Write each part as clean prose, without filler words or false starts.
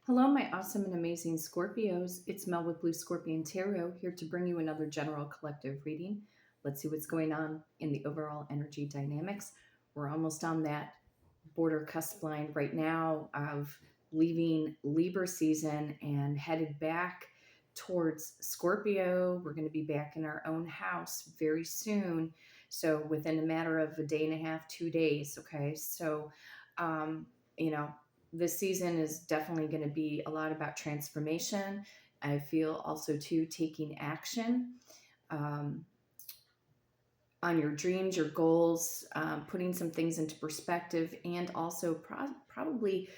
Hello, my awesome and amazing Scorpios. It's Mel with Blue Scorpion Tarot here to bring you another general collective reading. Let's see what's going on in the overall energy dynamics. We're almost on that border cusp line right now of leaving Libra season and headed back towards Scorpio. We're going to be back in our own house very soon. So within a matter of a day and a half, 2 days. Okay. So, um, you know, this season is definitely going to be a lot about transformation. I feel also too taking action. Um, on your dreams, your goals, putting some things into perspective, and also probably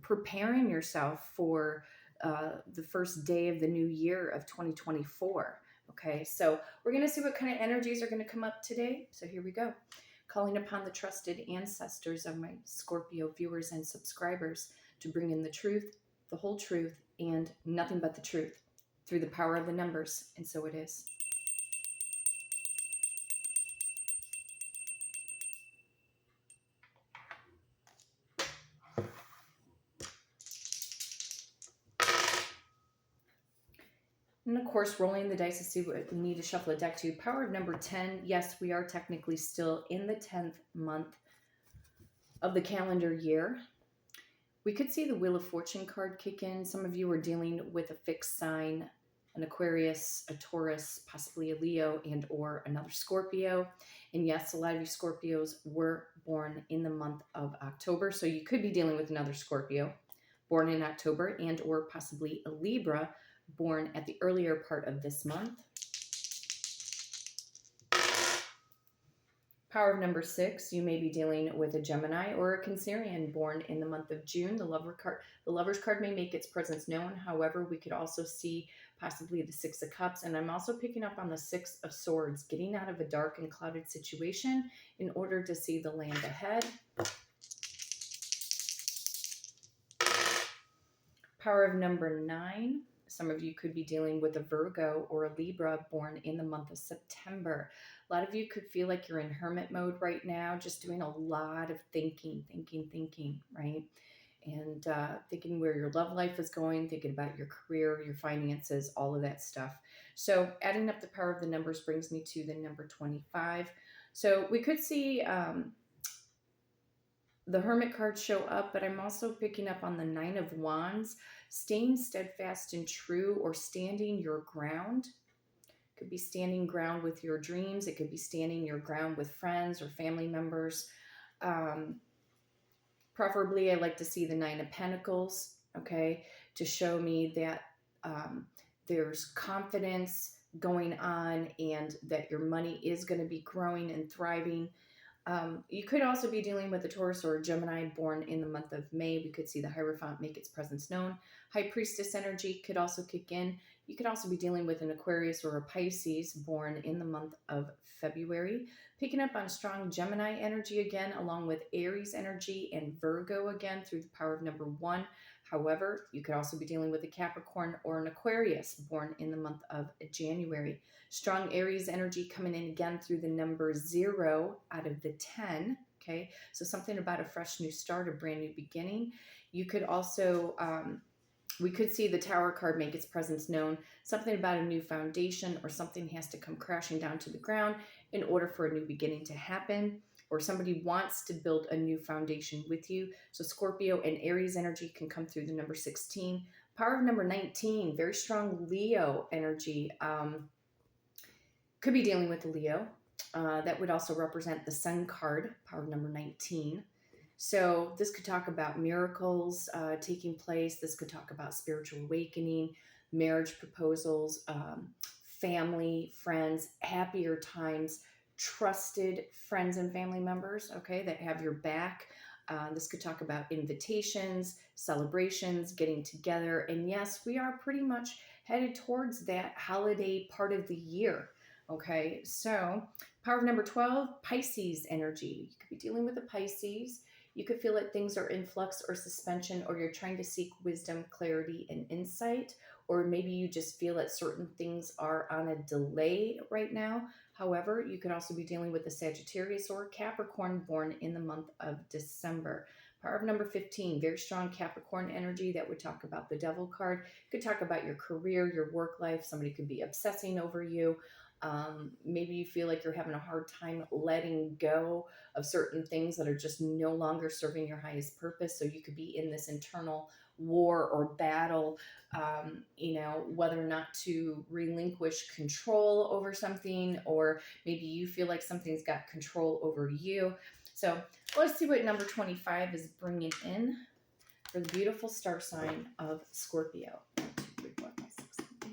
preparing yourself for the first day of the new year of 2024. Okay, so we're going to see what kind of energies are going to come up today. So here we go. Calling upon the trusted ancestors of my Scorpio viewers and subscribers to bring in the truth, the whole truth, and nothing but the truth through the power of the numbers. And so it is. And of course, rolling the dice to see what we need to shuffle a deck to. Power of number 10. Yes, we are technically still in the 10th month of the calendar year. We could see the Wheel of Fortune card kick in. Some of you are dealing with a fixed sign, an Aquarius, a Taurus, possibly a Leo, and or another Scorpio. And yes, a lot of you Scorpios were born in the month of October. So you could be dealing with another Scorpio born in October and or possibly a Libra born at the earlier part of this month. Power of number 6, you may be dealing with a Gemini or a Cancerian born in the month of June. The Lover's card may make its presence known. However, we could also see possibly the 6 of Cups. And I'm also picking up on the 6 of Swords, getting out of a dark and clouded situation in order to see the land ahead. Power of number 9. Some of you could be dealing with a Virgo or a Libra born in the month of September. A lot of you could feel like you're in hermit mode right now, just doing a lot of thinking, right? And thinking where your love life is going, thinking about your career, your finances, all of that stuff. So adding up the power of the numbers brings me to the number 25. So we could see the Hermit card show up, but I'm also picking up on the 9 of Wands, staying steadfast and true or standing your ground. It could be standing ground with your dreams. It could be standing your ground with friends or family members. Preferably, I like to see the 9 of Pentacles, okay, to show me that there's confidence going on and that your money is going to be growing and thriving. You could also be dealing with a Taurus or a Gemini born in the month of May. We could see the Hierophant make its presence known. High Priestess energy could also kick in. You could also be dealing with an Aquarius or a Pisces born in the month of February. Picking up on strong Gemini energy again, along with Aries energy and Virgo again through the power of number 1. However, you could also be dealing with a Capricorn or an Aquarius born in the month of January. Strong Aries energy coming in again through the number 0 out of the 10. Okay, so something about a fresh new start, a brand new beginning. You could also, we could see the Tower card make its presence known. Something about a new foundation or something has to come crashing down to the ground in order for a new beginning to happen. Or somebody wants to build a new foundation with you. So Scorpio and Aries energy can come through the number 16. Power of number 19, very strong Leo energy. Could be dealing with a Leo. That would also represent the Sun card, power of number 19. So this could talk about miracles taking place. This could talk about spiritual awakening, marriage proposals, family, friends, happier times, trusted friends and family members, okay, that have your back. This could talk about invitations, celebrations, getting together. And yes, we are pretty much headed towards that holiday part of the year. Okay, so power of number 12, Pisces energy. You could be dealing with a Pisces. You could feel like things are in flux or suspension, or you're trying to seek wisdom, clarity, and insight. Or maybe you just feel that certain things are on a delay right now. However, you could also be dealing with a Sagittarius or Capricorn born in the month of December. Power of number 15, very strong Capricorn energy. That would talk about the Devil card. It could talk about your career, your work life. Somebody could be obsessing over you. Maybe you feel like you're having a hard time letting go of certain things that are just no longer serving your highest purpose. So you could be in this internal war or battle, whether or not to relinquish control over something, or maybe you feel like something's got control over you. So let's see what number 25 is bringing in for the beautiful star sign of Scorpio. 1, 2, 3, 4, 5, 6, 7, 8.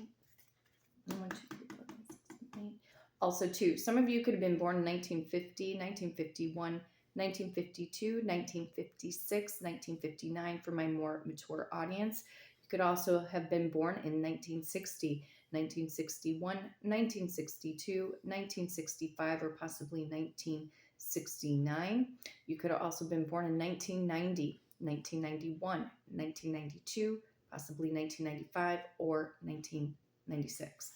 1, 2, 3, 4, 5, 6, 7, 8. Also, too, some of you could have been born in 1950, 1951, 1952, 1956, 1959 for my more mature audience. You could also have been born in 1960, 1961, 1962, 1965, or possibly 1969. You could have also been born in 1990, 1991, 1992, possibly 1995, or 1996.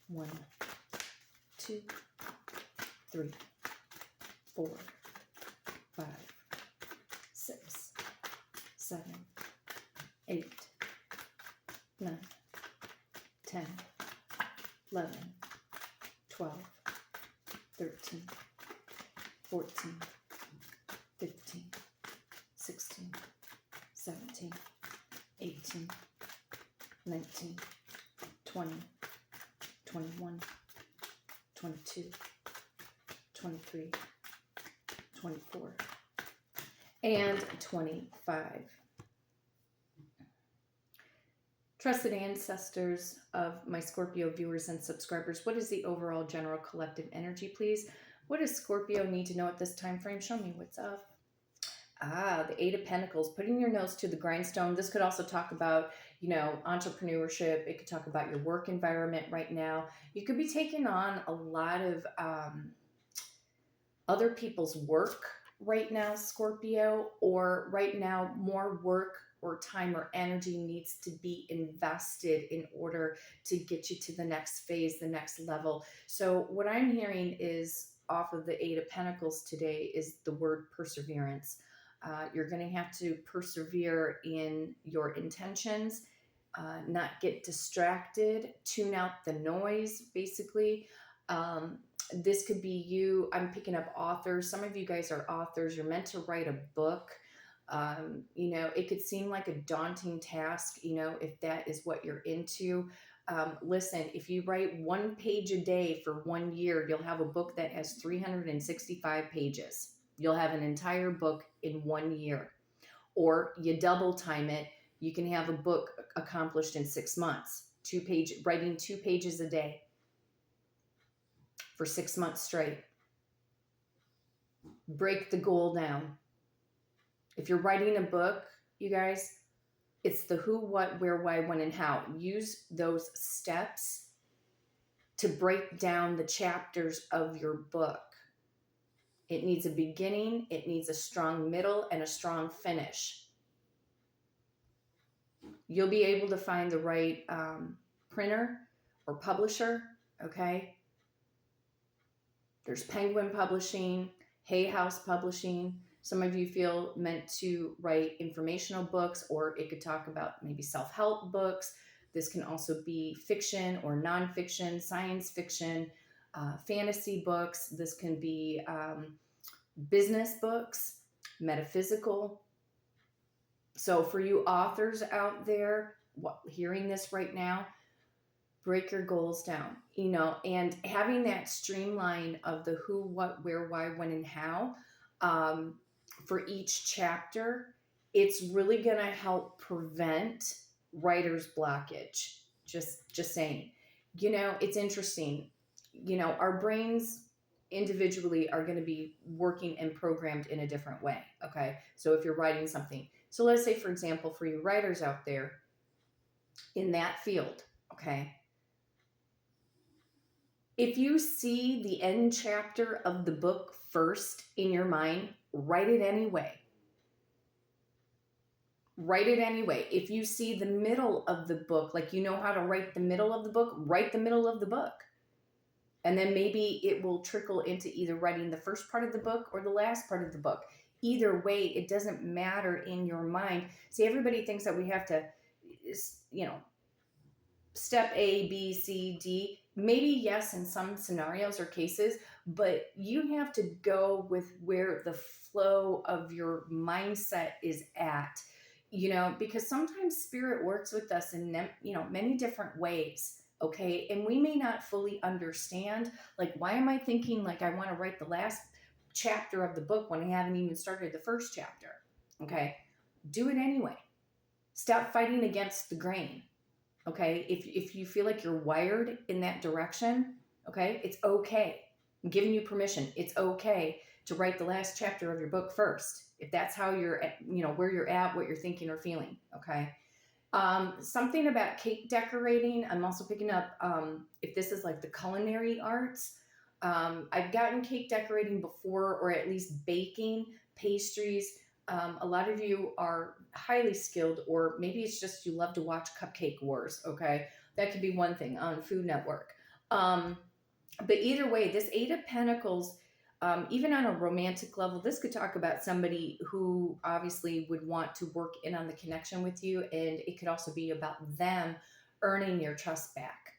1, 2, 3, 4, 5, 6, 7, 8, 9, 10, 11, 12, 13, 14, 15, 16, 17, 18, 19, 20, 21, 22, 23, 24, and 25. Trusted ancestors of my Scorpio viewers and subscribers, what is the overall general collective energy, please? What does Scorpio need to know at this time frame? Show me what's up. The Eight of Pentacles, putting your nose to the grindstone. This could also talk about, entrepreneurship. It could talk about your work environment right now. You could be taking on a lot of other people's work right now, Scorpio, or right now more work or time or energy needs to be invested in order to get you to the next phase, the next level. So what I'm hearing is off of the Eight of Pentacles today is the word perseverance. You're going to have to persevere in your intentions, not get distracted, tune out the noise, basically. This could be you. I'm picking up authors. Some of you guys are authors. You're meant to write a book. It could seem like a daunting task, if that is what you're into. Listen, if you write 1 page a day for 1 year, you'll have a book that has 365 pages. You'll have an entire book in 1 year. Or you double time it, you can have a book accomplished in 6 months. Writing 2 pages a day for 6 months straight. Break the goal down. If you're writing a book, you guys, it's the who, what, where, why, when, and how. Use those steps to break down the chapters of your book. It needs a beginning, it needs a strong middle, and a strong finish. You'll be able to find the right printer or publisher, okay? There's Penguin Publishing, Hay House Publishing. Some of you feel meant to write informational books, or it could talk about maybe self-help books. This can also be fiction or nonfiction, science fiction, fantasy books. This can be business books, metaphysical. So for you authors out there hearing this right now, break your goals down, and having that streamline of the who, what, where, why, when, and how for each chapter, it's really going to help prevent writer's blockage. Just saying. It's interesting. Our brains individually are going to be working and programmed in a different way. Okay. So if you're writing something, so let's say, for example, for you writers out there in that field, okay, if you see the end chapter of the book first in your mind, write it anyway. Write it anyway. If you see the middle of the book, like you know how to write the middle of the book, write the middle of the book. And then maybe it will trickle into either writing the first part of the book or the last part of the book. Either way, it doesn't matter in your mind. See, everybody thinks that we have to, you know, step A, B, C, D. Maybe yes, in some scenarios or cases, but you have to go with where the flow of your mindset is at, you know, because sometimes spirit works with us in, you know, many different ways. Okay. And we may not fully understand, like, why am I thinking like I want to write the last chapter of the book when I haven't even started the first chapter? Okay. Do it anyway. Stop fighting against the grain. Okay. If you feel like you're wired in that direction, okay, it's okay. I'm giving you permission. It's okay to write the last chapter of your book first. If that's how you're at, you know, where you're at, what you're thinking or feeling. Okay. Something about cake decorating. I'm also picking up, if this is like the culinary arts. I've gotten cake decorating before, or at least baking, pastries. A lot of you are highly skilled, or maybe it's just you love to watch Cupcake Wars. Okay. That could be one thing on Food Network. But either way, this Eight of Pentacles, even on a romantic level, this could talk about somebody who obviously would want to work in on the connection with you. And it could also be about them earning your trust back.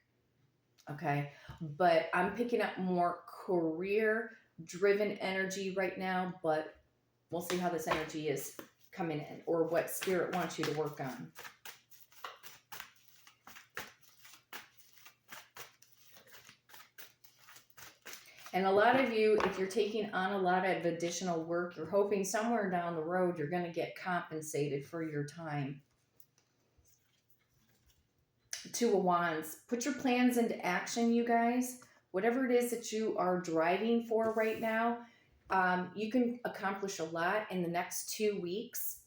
Okay. But I'm picking up more career driven energy right now, but we'll see how this energy is coming in, or what spirit wants you to work on. And a lot of you, if you're taking on a lot of additional work, you're hoping somewhere down the road you're going to get compensated for your time. Two of Wands. Put your plans into action, you guys. Whatever it is that you are driving for right now, you can accomplish a lot in the next 2 weeks.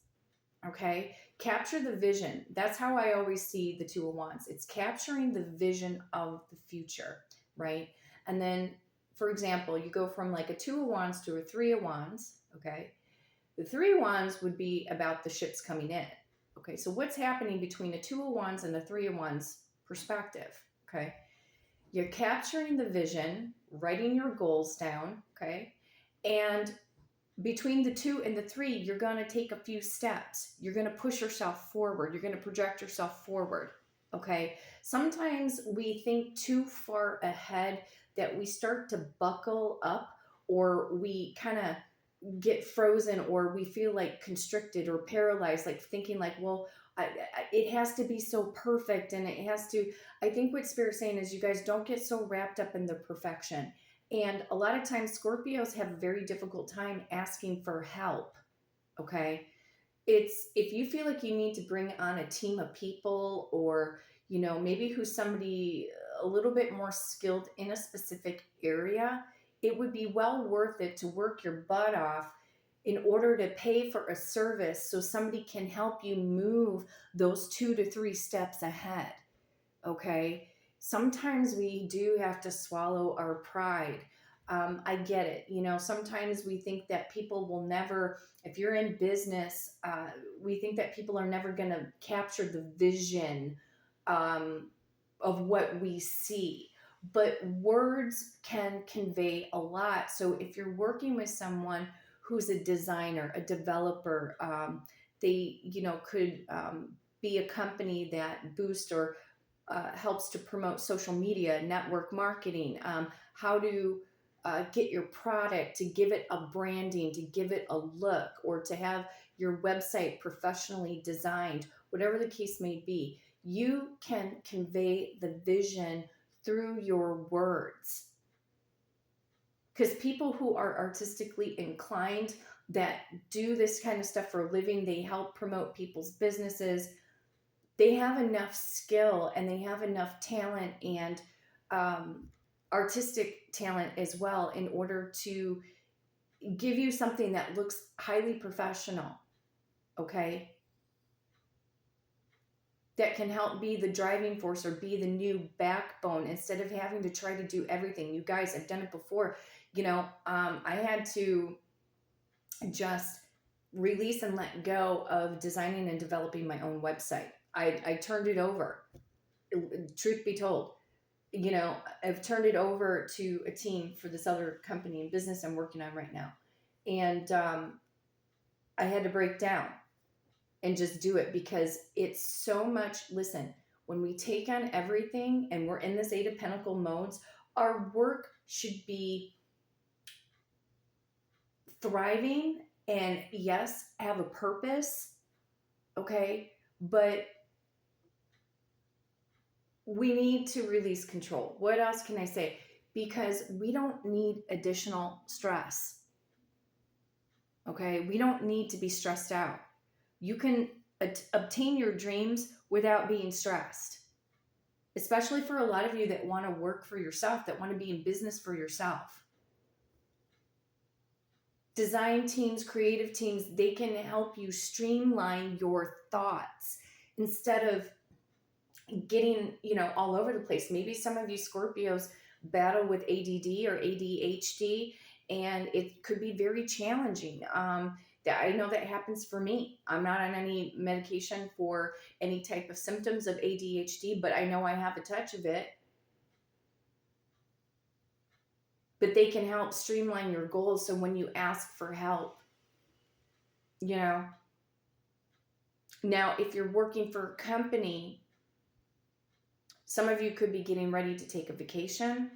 Okay. Capture the vision. That's how I always see the Two of Wands. It's capturing the vision of the future, right? And then, for example, you go from like a Two of Wands to a Three of Wands. Okay. The Three of Wands would be about the ships coming in. Okay. So what's happening between a Two of Wands and the Three of Wands perspective? Okay. You're capturing the vision, writing your goals down. Okay. And between the 2 and the 3, you're going to take a few steps. You're going to push yourself forward. You're going to project yourself forward. Okay. Sometimes we think too far ahead that we start to buckle up, or we kind of get frozen, or we feel like constricted or paralyzed, like thinking like, well, it has to be so perfect. And it has to, I think what Spirit's saying is, you guys don't get so wrapped up in the perfection. And a lot of times Scorpios have a very difficult time asking for help. Okay. It's, if you feel like you need to bring on a team of people, or, you know, maybe who's somebody a little bit more skilled in a specific area, it would be well worth it to work your butt off in order to pay for a service so somebody can help you move those 2 to 3 steps ahead. Okay. Sometimes we do have to swallow our pride. I get it. You know, sometimes we think that people will never, if you're in business, we think that people are never going to capture the vision of what we see. But words can convey a lot. So if you're working with someone who's a designer, a developer, they, you know, could be a company that boosts or helps to promote social media, network marketing, how to get your product, to give it a branding, to give it a look, or to have your website professionally designed, whatever the case may be. You can convey the vision through your words. Because people who are artistically inclined, that do this kind of stuff for a living, they help promote people's businesses, they have enough skill and they have enough talent and artistic talent as well, in order to give you something that looks highly professional. Okay. That can help be the driving force, or be the new backbone, instead of having to try to do everything. You guys, I've done it before. You know, I had to just release and let go of designing and developing my own website. I turned it over, truth be told. you know, I've turned it over to a team for this other company and business I'm working on right now. And I had to break down and just do it because it's so much. Listen, when we take on everything and we're in this Eight of Pentacle modes, our work should be thriving and, yes, have a purpose. Okay. But we need to release control. What else can I say? Because we don't need additional stress. Okay. We don't need to be stressed out. You can obtain your dreams without being stressed, especially for a lot of you that want to work for yourself, that want to be in business for yourself. Design teams, creative teams, they can help you streamline your thoughts instead of getting, you know, all over the place. Maybe some of you Scorpios battle with ADD or ADHD, and it could be very challenging. That I know that happens for me. I'm not on any medication for any type of symptoms of ADHD, but I know I have a touch of it. But they can help streamline your goals. So when you ask for help, you know, now if you're working for a company, some of you could be getting ready to take a vacation,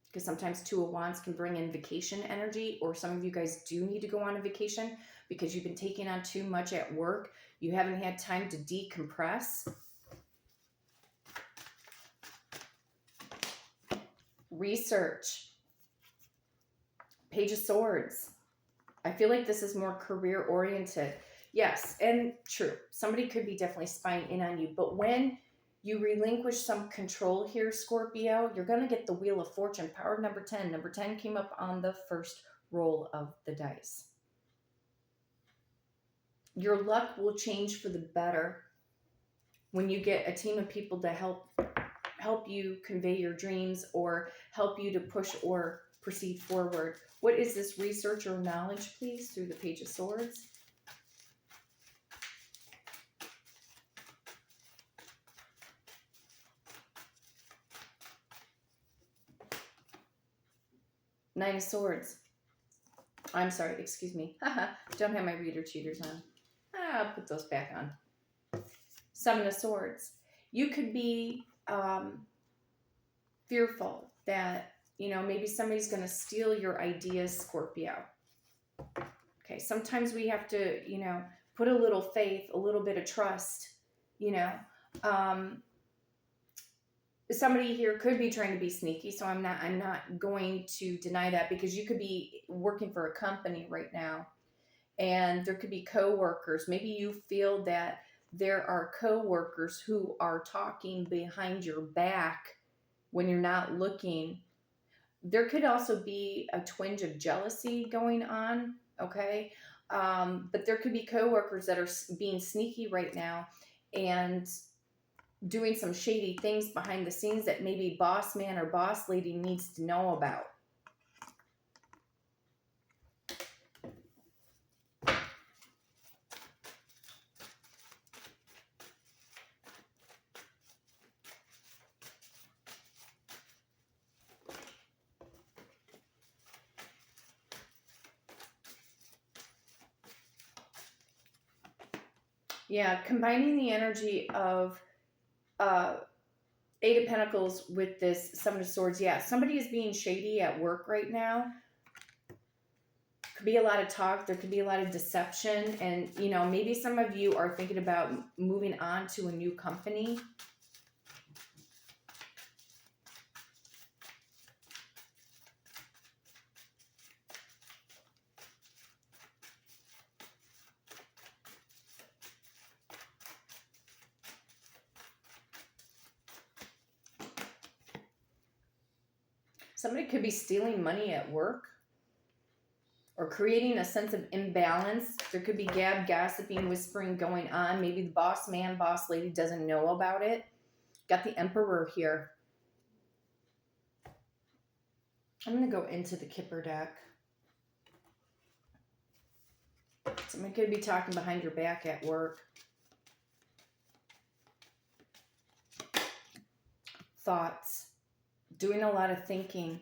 because sometimes Two of Wands can bring in vacation energy, or some of you guys do need to go on a vacation because you've been taking on too much at work. You haven't had time to decompress. Research. Page of Swords. I feel like this is more career oriented. Yes, and true. Somebody could be definitely spying in on you. But when you relinquish some control here, Scorpio, you're going to get the Wheel of Fortune, power number 10. Number 10 came up on the first roll of the dice. Your luck will change for the better when you get a team of people to help you convey your dreams or help you to push or proceed forward. What is this research or knowledge, please, through the Page of Swords? Nine of Swords. I'm sorry, excuse me. Don't have my reader cheaters on. I'll put those back on. Seven of Swords. You could be fearful that, you know, maybe somebody's going to steal your ideas, Scorpio. Okay, sometimes we have to, you know, put a little faith, a little bit of trust, you know. Somebody here could be trying to be sneaky, so I'm not going to deny that, because you could be working for a company right now and there could be coworkers. Maybe you feel that there are coworkers who are talking behind your back when you're not looking. There could also be a twinge of jealousy going on, okay? But there could be coworkers that are being sneaky right now and doing some shady things behind the scenes that maybe boss man or boss lady needs to know about. Yeah, combining the energy of Eight of Pentacles with this Seven of Swords. Yeah, somebody is being shady at work right now. Could be a lot of talk. There could be a lot of deception. And, you know, maybe some of you are thinking about moving on to a new company. Somebody could be stealing money at work or creating a sense of imbalance. There could be gab, gossiping, whispering going on. Maybe the boss man, boss lady doesn't know about it. Got the Emperor here. I'm going to go into the Kipper deck. Somebody could be talking behind your back at work. Thoughts. doing a lot of thinking.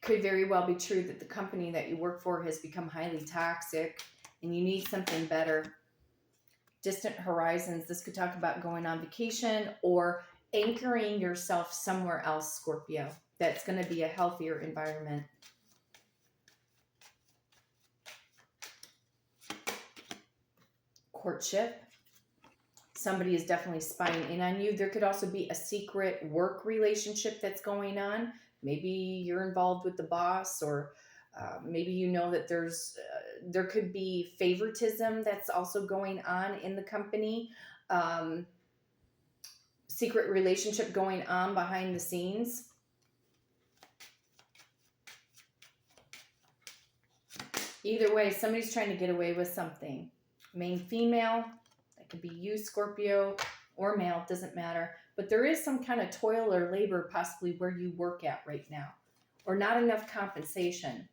Could very well be true that the company that you work for has become highly toxic and you need something better. Distant horizons. This could talk about going on vacation or anchoring yourself somewhere else, Scorpio. That's going to be a healthier environment. Courtship. Somebody is definitely spying in on you. There could also be a secret work relationship that's going on. Maybe you're involved with the boss, or maybe you know that there could be favoritism that's also going on in the company. Secret relationship going on behind the scenes. Either way, somebody's trying to get away with something. Main, female, that could be you, Scorpio, or male, doesn't matter. But there is some kind of toil or labor possibly where you work at right now, or not enough compensation.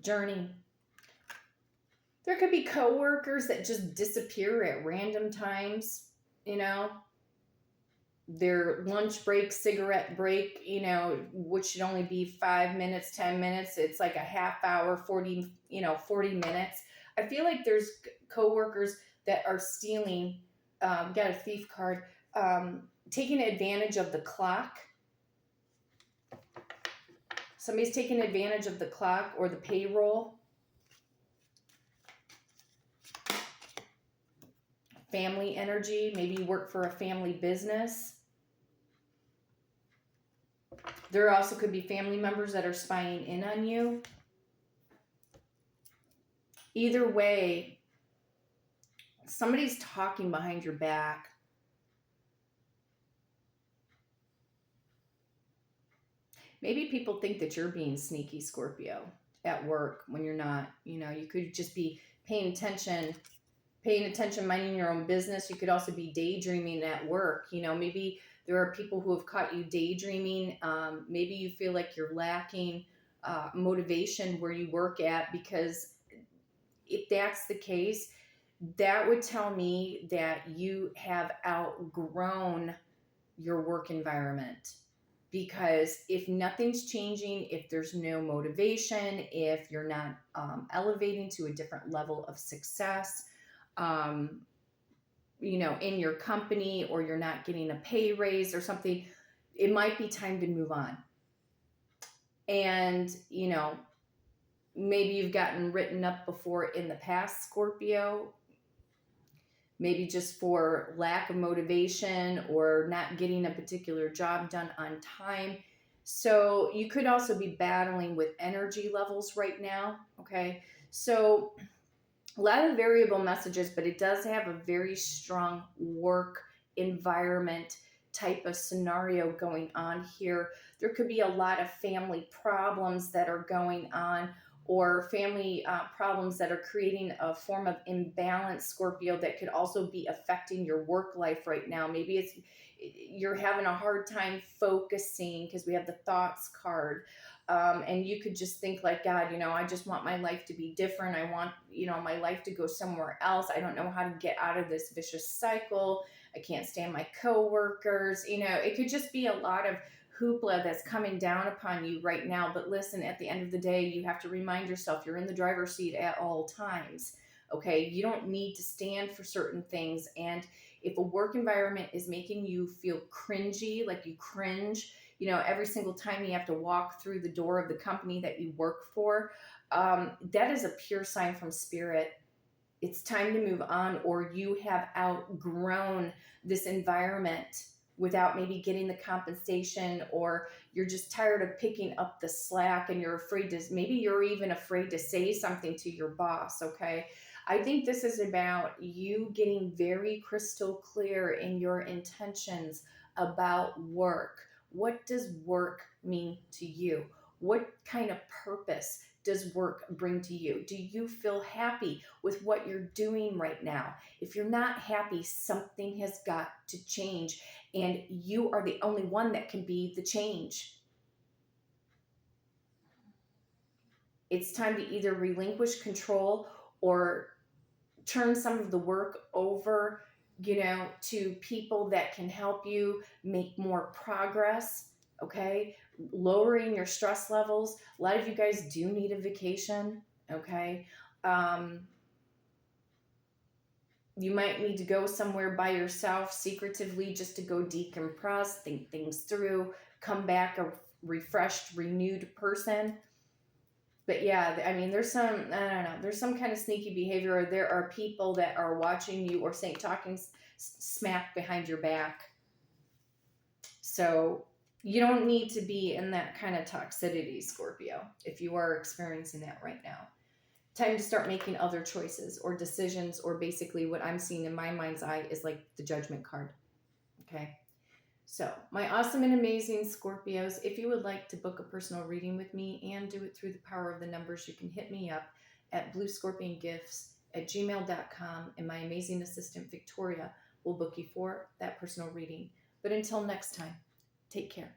Journey. There could be coworkers that just disappear at random times, you know. Their lunch break, cigarette break, you know, which should only be 5 minutes, 10 minutes. It's like a half hour, 40 minutes. I feel like there's coworkers that are stealing, got a thief card, taking advantage of the clock. Somebody's taking advantage of the clock or the payroll. Family energy. Maybe you work for a family business. There also could be family members that are spying in on you. Either way, somebody's talking behind your back. Maybe people think that you're being sneaky, Scorpio, at work when you're not. You know, you could just be paying attention, minding your own business. You could also be daydreaming at work. You know, maybe there are people who have caught you daydreaming. Maybe you feel like you're lacking motivation where you work at, because if that's the case, that would tell me that you have outgrown your work environment. Because if nothing's changing, if there's no motivation, if you're not elevating to a different level of success, you know, in your company, or you're not getting a pay raise or something, it might be time to move on. And, you know, maybe you've gotten written up before in the past, Scorpio, maybe just for lack of motivation or not getting a particular job done on time. So you could also be battling with energy levels right now, okay? So a lot of variable messages, but it does have a very strong work environment type of scenario going on here. There could be a lot of family problems that are going on, or family problems that are creating a form of imbalance, Scorpio, that could also be affecting your work life right now. Maybe it's you're having a hard time focusing because we have the thoughts card. And you could just think like, God, you know, I just want my life to be different. I want, you know, my life to go somewhere else. I don't know how to get out of this vicious cycle. I can't stand my coworkers. You know, it could just be a lot of hoopla that's coming down upon you right now. But listen, at the end of the day, you have to remind yourself you're in the driver's seat at all times. Okay, you don't need to stand for certain things. And if a work environment is making you feel cringy, like you cringe, you know, every single time you have to walk through the door of the company that you work for, that is a pure sign from spirit. It's time to move on, or you have outgrown this environment without maybe getting the compensation, or you're just tired of picking up the slack and you're afraid to, maybe you're even afraid to say something to your boss, okay? I think this is about you getting very crystal clear in your intentions about work. What does work mean to you? What kind of purpose does work bring to you? Do you feel happy with what you're doing right now? If you're not happy, something has got to change, and you are the only one that can be the change. It's time to either relinquish control or turn some of the work over, to people that can help you make more progress. Okay. Lowering your stress levels. A lot of you guys do need a vacation. Okay. Um, you might need to go somewhere by yourself secretively just to go decompress, think things through, come back a refreshed, renewed person. But yeah, I mean, there's some, I don't know, there's some kind of sneaky behavior, or there are people that are watching you or saying, talking smack behind your back. So you don't need to be in that kind of toxicity, Scorpio, if you are experiencing that right now. Time to start making other choices or decisions, or basically what I'm seeing in my mind's eye is like the judgment card. Okay. So, my awesome and amazing Scorpios, if you would like to book a personal reading with me and do it through the power of the numbers, you can hit me up at bluescorpiongifts@gmail.com, and my amazing assistant Victoria will book you for that personal reading. But until next time, take care.